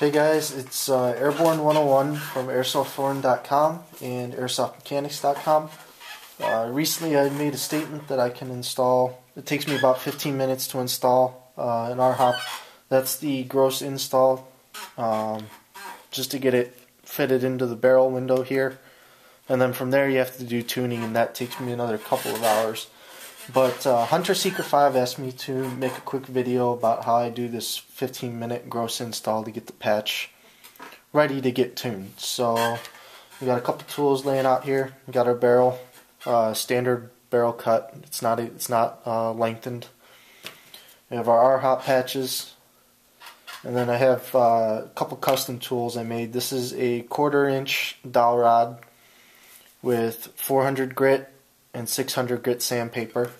Hey guys, it's Airborne 101 from airsoftforeign.com and airsoftmechanics.com. Recently I made a statement that I can install, it takes me about 15 minutes to install an RHOP. That's the gross install, just to get it fitted into the barrel window here. And then from there you have to do tuning, and that takes me another couple of hours. But Hunter Seeker 5 asked me to make a quick video about how I do this 15-minute gross install to get the patch ready to get tuned. So we got a couple tools laying out here. We got our barrel, standard barrel cut. It's not lengthened. We have our RHOP patches, and then I have a couple custom tools I made. This is a 1/4 inch dowel rod with 400 grit and 600 grit sandpaper.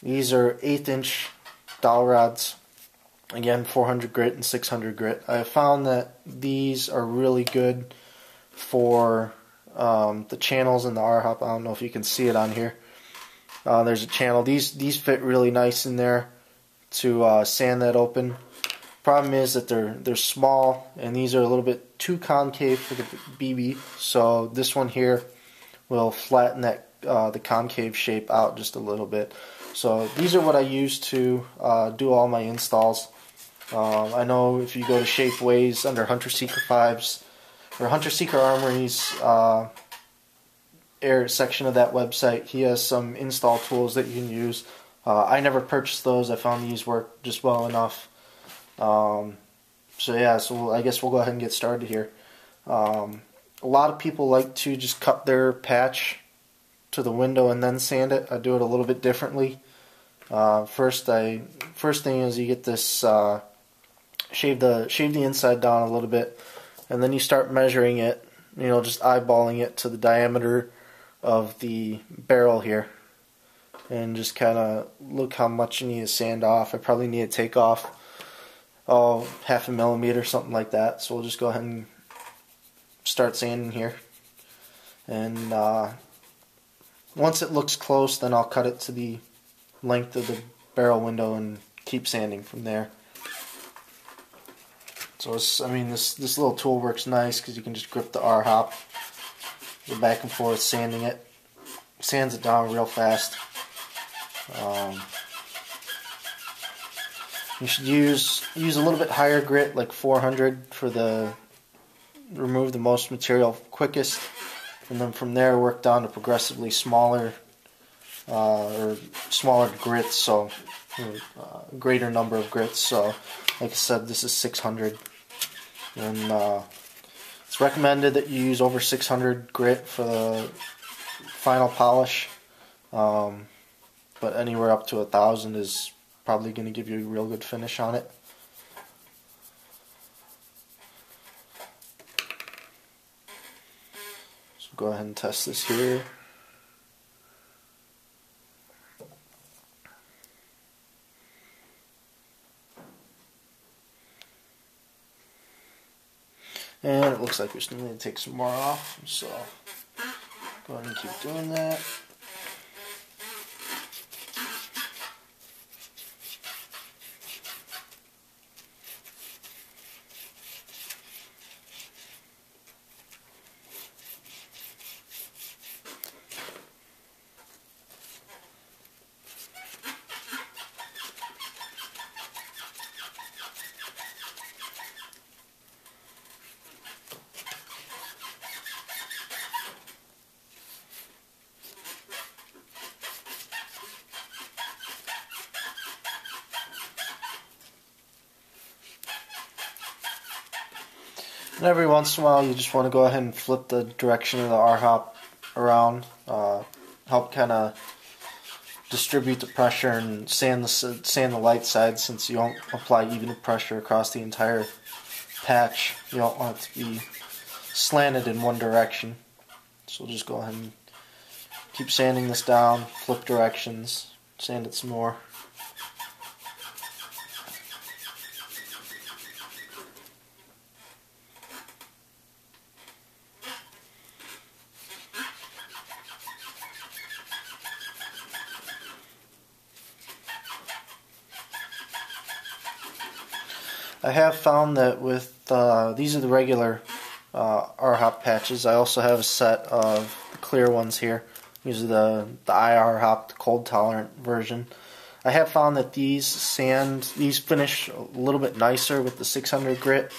These are 1/8 inch dowel rods, again 400 grit and 600 grit. I have found that these are really good for the channels in the RHOP. I don't know if you can see it on here. There's a channel. These fit really nice in there to sand that open. Problem is that they're small, and these are a little bit too concave for the BB. So this one here will flatten that the concave shape out just a little bit. So these are what I use to do all my installs. I know if you go to Shapeways under Hunter Seeker 5's or Hunter Seeker Armory's air section of that website, he has some install tools that you can use. I never purchased those. I found these work just well enough. So yeah, so I guess we'll go ahead and get started here. A lot of people like to just cut their patch to the window and then sand it. I do it a little bit differently. First thing is you get this shave the inside down a little bit, and then you start measuring it. You know, just eyeballing it to the diameter of the barrel here, and just kind of look how much you need to sand off. I probably need to take off half a millimeter, something like that. So we'll just go ahead and start sanding here, and once it looks close, then I'll cut it to the length of the barrel window and keep sanding from there. So this little tool works nice because you can just grip the RHOP, go back and forth sanding it, sands it down real fast. You should use a little bit higher grit, like 400, for remove the most material quickest, and then from there work down to progressively smaller grits, so greater number of grits. So like I said, this is 600, and it's recommended that you use over 600 grit for the final polish, but anywhere up to 1,000 is probably going to give you a real good finish on it. So go ahead and test this here. And it looks like we still need to take some more off, so go ahead and keep doing that. And every once in a while you just want to go ahead and flip the direction of the RHOP around, help kind of distribute the pressure and sand the light side, since you don't apply even pressure across the entire patch. You don't want it to be slanted in one direction. So we'll just go ahead and keep sanding this down, flip directions, sand it some more. I have found that with these are the regular R-Hop patches. I also have a set of the clear ones here. These are the IR-Hop, the cold tolerant version. I have found that these finish a little bit nicer with the 600 grit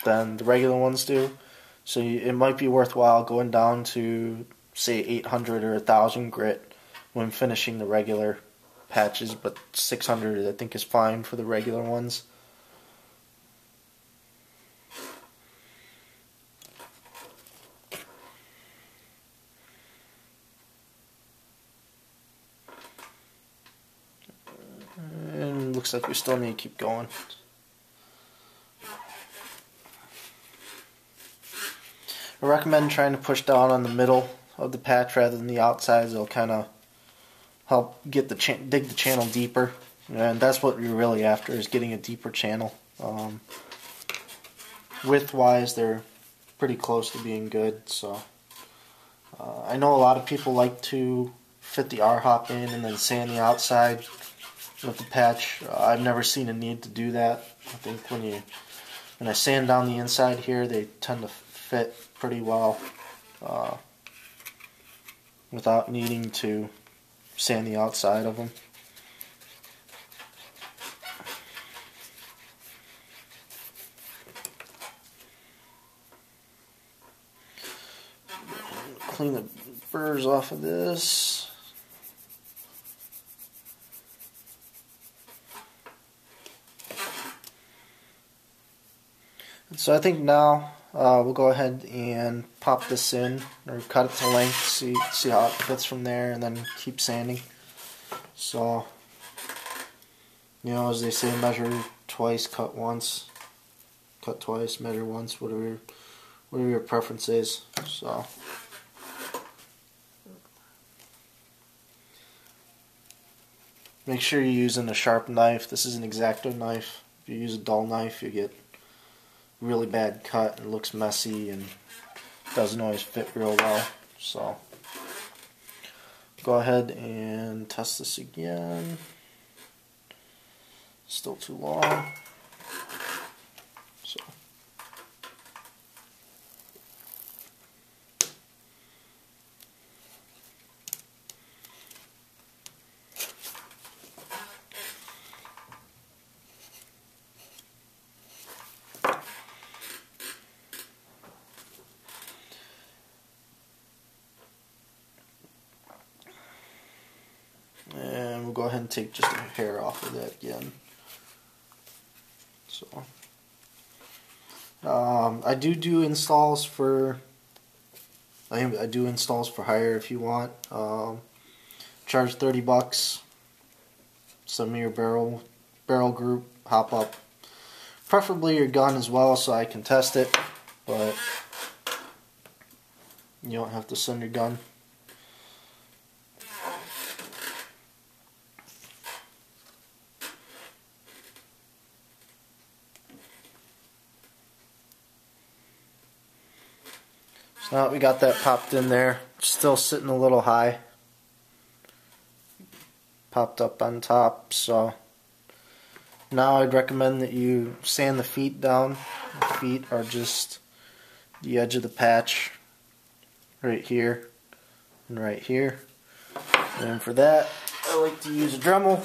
than the regular ones do. So it might be worthwhile going down to, say, 800 or 1000 grit when finishing the regular patches, but 600 I think is fine for the regular ones. And looks like we still need to keep going. I recommend trying to push down on the middle of the patch rather than the outsides. It'll kind of help get dig the channel deeper, and that's what you're really after, is getting a deeper channel. Width-wise, they're pretty close to being good. So I know a lot of people like to fit the R-Hop in and then sand the outside with the patch. I've never seen a need to do that. I think when I sand down the inside here, they tend to fit pretty well without needing to sand the outside of them. Clean the burrs off of this. So I think now we'll go ahead and pop this in, or cut it to length, see how it fits from there, and then keep sanding. So, you know, as they say, measure twice, cut once. Cut twice, measure once, whatever your preference is. So, make sure you're using a sharp knife. This is an X-Acto knife. If you use a dull knife, you get really bad cut and looks messy and doesn't always fit real well. So go ahead and test this again. Still too long. So and we'll go ahead and take just a hair off of that again. So I do installs for hire if you want. Charge $30. Send me your barrel group, hop up, preferably your gun as well, so I can test it. But you don't have to send your gun. So now that we got that popped in there, still sitting a little high. Popped up on top, so now I'd recommend that you sand the feet down. The feet are just the edge of the patch right here and right here. And for that, I like to use a Dremel.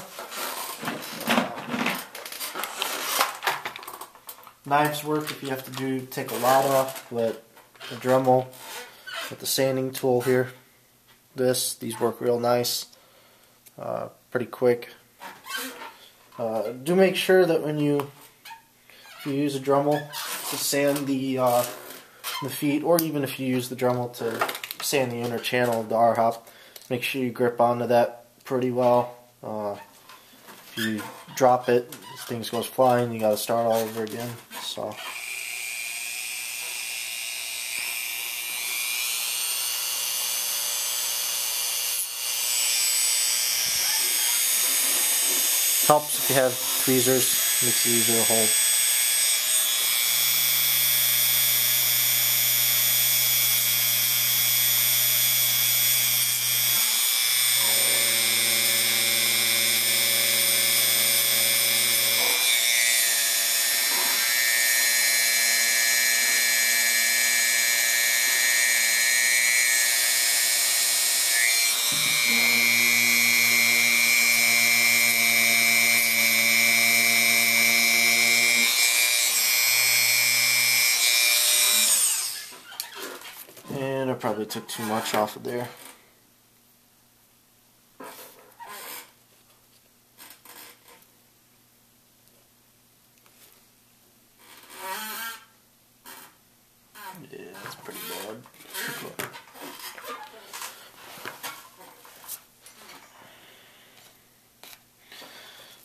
Knives work if you have to take a lot off, but a Dremel with the sanding tool here, these work real nice, pretty quick. Do make sure that if you use a Dremel to sand the feet, or even if you use the Dremel to sand the inner channel of the R-Hop, make sure you grip onto that pretty well. If you drop it, things goes flying, you got to start all over again. So. Helps if you have tweezers, makes it easier to hold. probably took too much off of there. Yeah, that's pretty bad.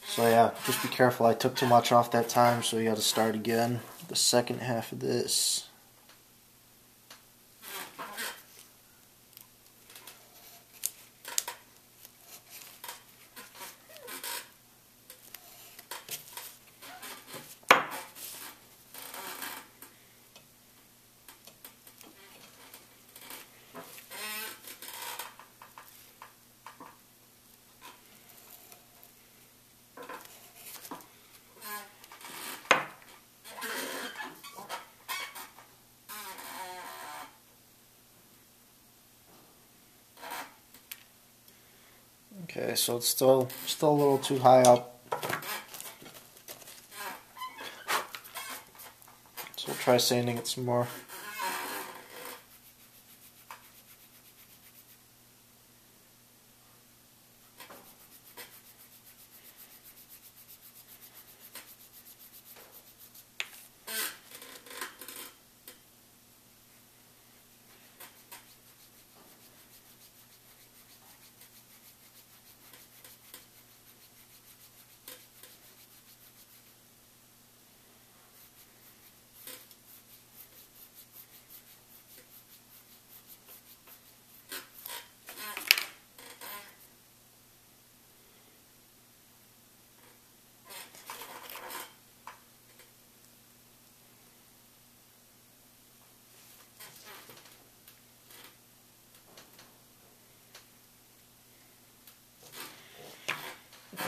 So yeah, just be careful. I took too much off that time, so you got to start again. The second half of this. Okay, so it's still a little too high up. So we'll try sanding it some more.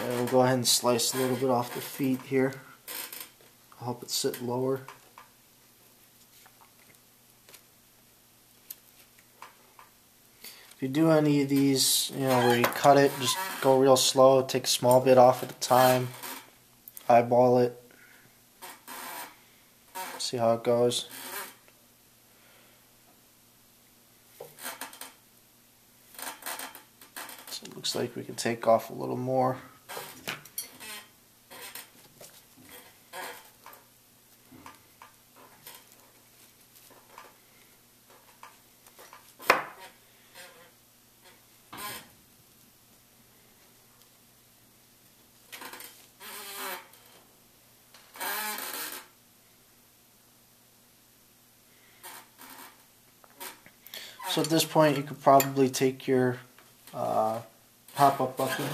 And we'll go ahead and slice a little bit off the feet here. I'll help it sit lower. If you do any of these, where you cut it, just go real slow. Take a small bit off at a time. Eyeball it. See how it goes. So it looks like we can take off a little more. So at this point, you could probably take your hop-up bucket.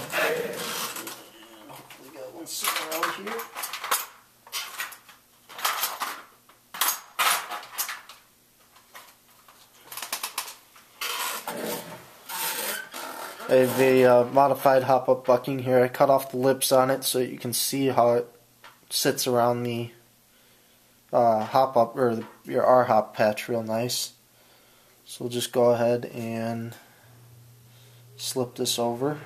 Hopefully got one sitting around here. I have a modified hop-up bucking here. I cut off the lips on it so you can see how it sits around the hop-up, or your R-hop patch real nice. So we'll just go ahead and slip this over.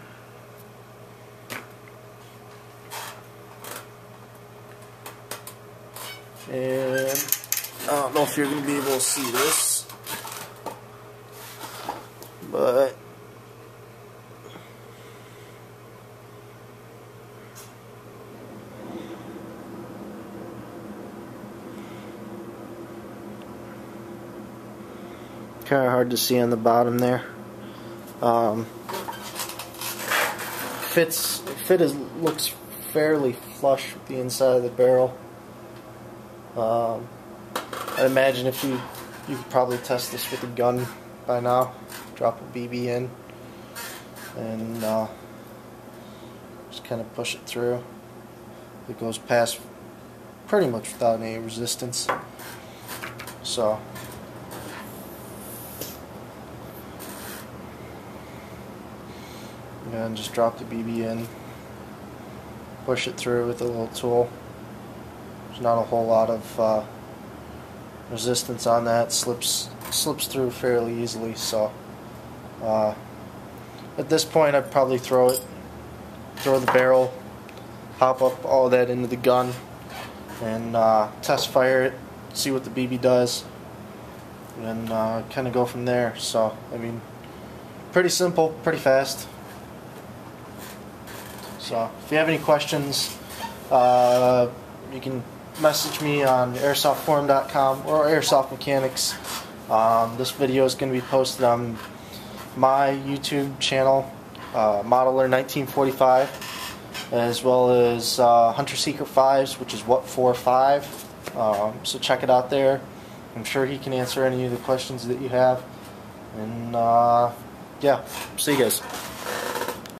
And I don't know if you're going to be able to see this, but kind of hard to see on the bottom there. Looks fairly flush with the inside of the barrel. I imagine if you could probably test this with a gun by now. Drop a BB in and just kind of push it through. It goes past pretty much without any resistance. So and just drop the BB in, push it through with a little tool. There's not a whole lot of resistance on that. Slips through fairly easily. So at this point, I'd probably throw the barrel, pop up all that into the gun, and test fire it, see what the BB does, and kind of go from there. So, I mean, pretty simple, pretty fast. So, if you have any questions, you can message me on airsoftforum.com or Airsoft Mechanics. This video is going to be posted on my YouTube channel, Modeler 1945, as well as Hunter Secret 5s, which is What45. So check it out there. I'm sure he can answer any of the questions that you have. And yeah, see you guys.